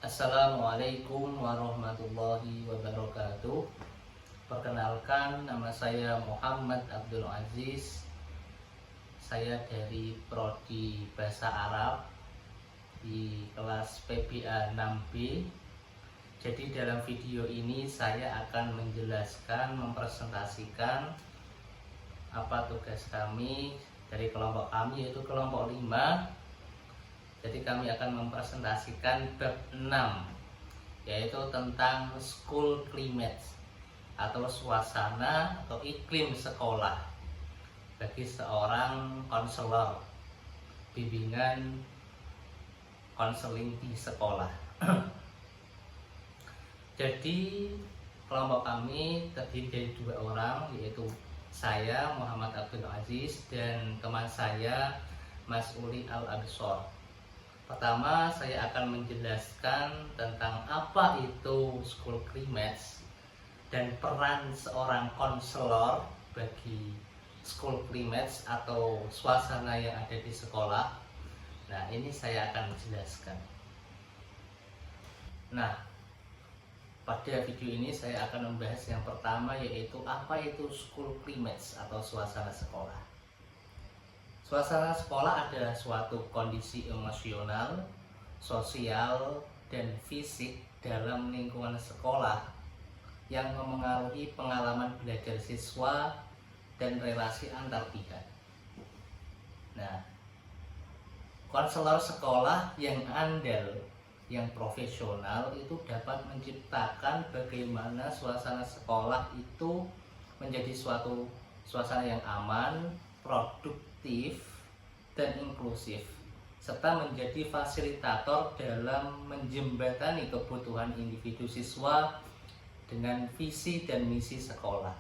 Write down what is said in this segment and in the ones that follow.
Assalamualaikum warahmatullahi wabarakatuh. Perkenalkan, nama saya Muhammad Abdul Aziz. Saya dari Prodi Bahasa Arab di kelas PBA 6B. Jadi dalam video ini saya akan menjelaskan, mempresentasikan apa tugas kami dari kelompok kami, yaitu kelompok 5. Jadi kami akan mempresentasikan bab 6, yaitu tentang school climate atau suasana atau iklim sekolah bagi seorang konselor bimbingan konseling di sekolah. Jadi kelompok kami terdiri dari 2 orang, yaitu saya Muhammad Abdul Aziz dan teman saya Mas Uli Al-Absor. Pertama, saya akan menjelaskan tentang apa itu school climate dan peran seorang konselor bagi school climate atau suasana yang ada di sekolah. Nah, ini saya akan menjelaskan. Nah, pada video ini saya akan membahas yang pertama, yaitu apa itu school climate atau suasana sekolah. Suasana sekolah adalah suatu kondisi emosional, sosial, dan fisik dalam lingkungan sekolah yang memengaruhi pengalaman belajar siswa dan relasi antar pihak. Nah, konselor sekolah yang andal, yang profesional itu dapat menciptakan bagaimana suasana sekolah itu menjadi suatu suasana yang aman, produktif, dan inklusif, serta menjadi fasilitator dalam menjembatani kebutuhan individu siswa dengan visi dan misi sekolah.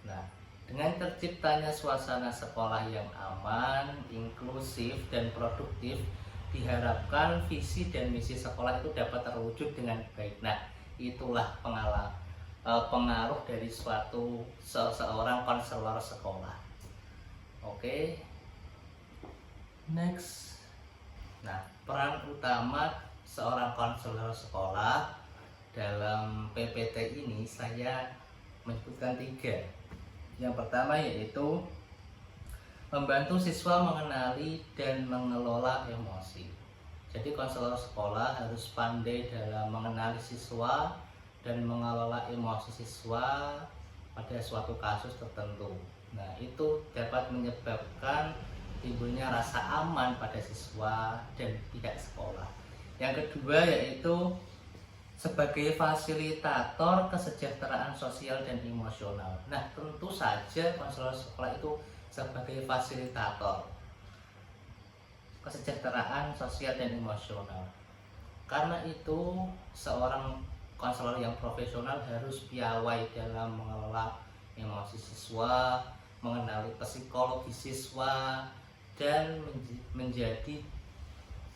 Nah, dengan terciptanya suasana sekolah yang aman, inklusif, dan produktif, diharapkan visi dan misi sekolah itu dapat terwujud dengan baik. Nah, itulah pengaruh dari seorang konselor sekolah. Oke, next. Nah, peran utama seorang konselor sekolah dalam PPT ini saya menyebutkan 3. Yang pertama yaitu membantu siswa mengenali dan mengelola emosi. Jadi konselor sekolah harus pandai dalam mengenali siswa dan mengelola emosi siswa pada suatu kasus tertentu. Nah, itu dapat menyebabkan timbulnya rasa aman pada siswa dan pihak sekolah. Yang kedua yaitu sebagai fasilitator kesejahteraan sosial dan emosional. Nah, tentu saja konselor sekolah itu sebagai fasilitator kesejahteraan sosial dan emosional. Karena itu, seorang konselor yang profesional harus piawai dalam mengelola emosi siswa, mengenali psikologi siswa, dan menjadi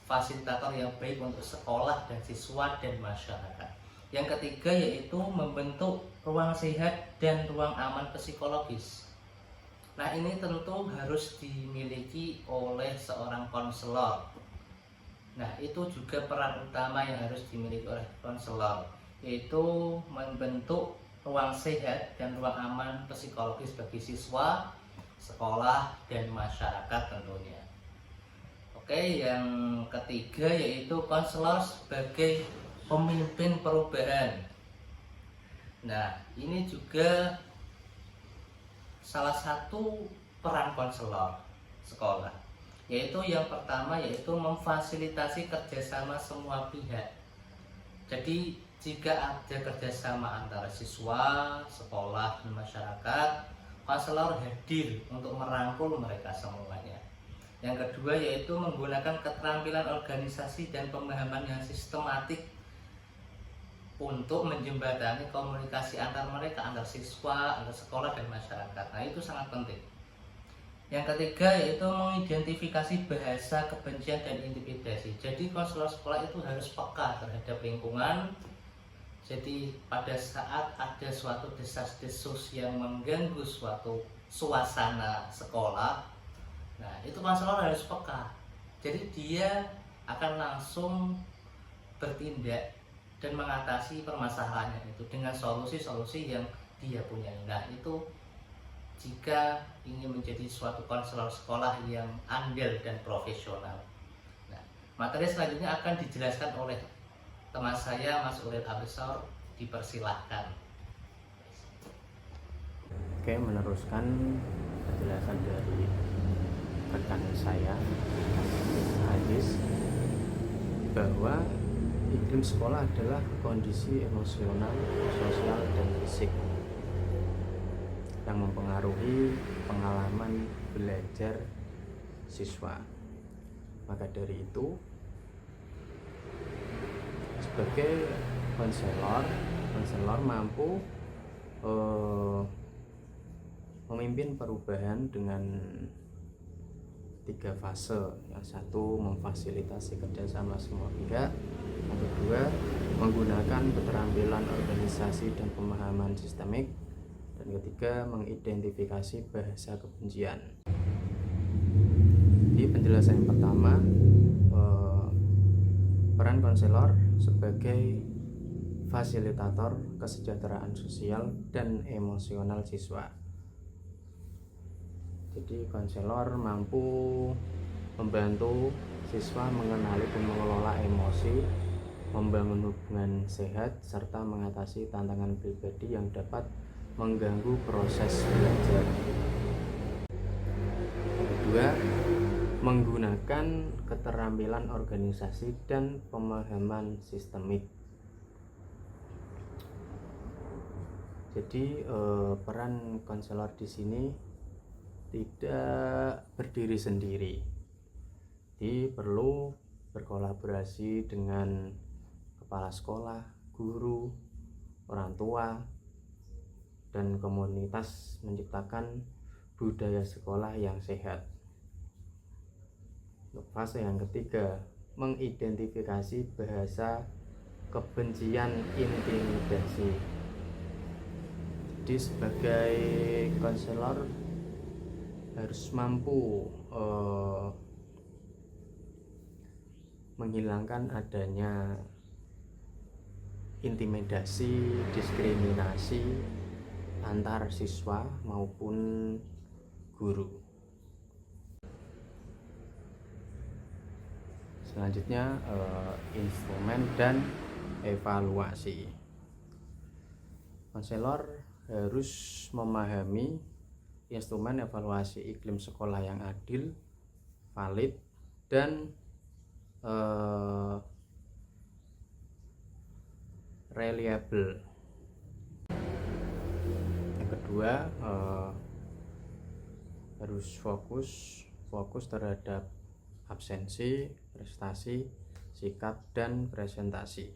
fasilitator yang baik untuk sekolah dan siswa dan masyarakat. Yang ketiga yaitu membentuk ruang sehat dan ruang aman psikologis. Nah, ini tentu harus dimiliki oleh seorang konselor. Nah, itu juga peran utama yang harus dimiliki oleh konselor, yaitu membentuk ruang sehat dan ruang aman psikologis bagi siswa, sekolah, dan masyarakat tentunya. Oke, yang ketiga yaitu konselor sebagai pemimpin perubahan. Nah, ini juga salah satu peran konselor sekolah, yaitu yang pertama yaitu memfasilitasi kerjasama semua pihak. Jadi jika ada kerjasama antara siswa, sekolah, dan masyarakat, konselor hadir untuk merangkul mereka semuanya. Yang kedua yaitu menggunakan keterampilan organisasi dan pemahaman yang sistematik untuk menjembatani komunikasi antar mereka, antar siswa, antar sekolah, dan masyarakat. Nah, itu sangat penting. Yang ketiga yaitu mengidentifikasi bahasa kebencian dan intimidasi. Jadi konselor sekolah itu harus peka terhadap lingkungan. Jadi pada saat ada suatu desas-desus yang mengganggu suatu suasana sekolah, nah itu konselor harus peka. Jadi dia akan langsung bertindak dan mengatasi permasalahannya itu dengan solusi-solusi yang dia punya. Nah, itu jika ingin menjadi suatu konselor sekolah yang andal dan profesional. Nah, materi selanjutnya akan dijelaskan oleh teman saya Mas Uril Abesor, dipersilahkan. Oke, meneruskan penjelasan dari rekan saya Hadis, bahwa iklim sekolah adalah kondisi emosional, sosial, dan fisik yang mempengaruhi pengalaman belajar siswa. Maka dari itu, sebagai konselor mampu memimpin perubahan dengan 3 fase. Yang satu, memfasilitasi kerjasama semua pihak. Yang kedua, menggunakan keterampilan organisasi dan pemahaman sistemik. Dan ketiga, mengidentifikasi bahasa kebencian. Di penjelasan yang pertama, peran konselor sebagai fasilitator kesejahteraan sosial dan emosional siswa. Jadi konselor mampu membantu siswa mengenali dan mengelola emosi, membangun hubungan sehat, serta mengatasi tantangan pribadi yang dapat mengganggu proses belajar. Yang kedua, menggunakan keterampilan organisasi dan pemahaman sistemik. Jadi peran konselor di sini tidak berdiri sendiri. Jadi perlu berkolaborasi dengan kepala sekolah, guru, orang tua, dan komunitas menciptakan budaya sekolah yang sehat. Untuk fase yang ketiga, mengidentifikasi bahasa kebencian intimidasi. Jadi sebagai konselor harus mampu menghilangkan adanya intimidasi, diskriminasi antar siswa maupun guru. Selanjutnya instrumen dan evaluasi. Konselor harus memahami instrumen evaluasi iklim sekolah yang adil, valid, dan reliable. Yang kedua, harus fokus terhadap absensi, prestasi, sikap, dan presentasi.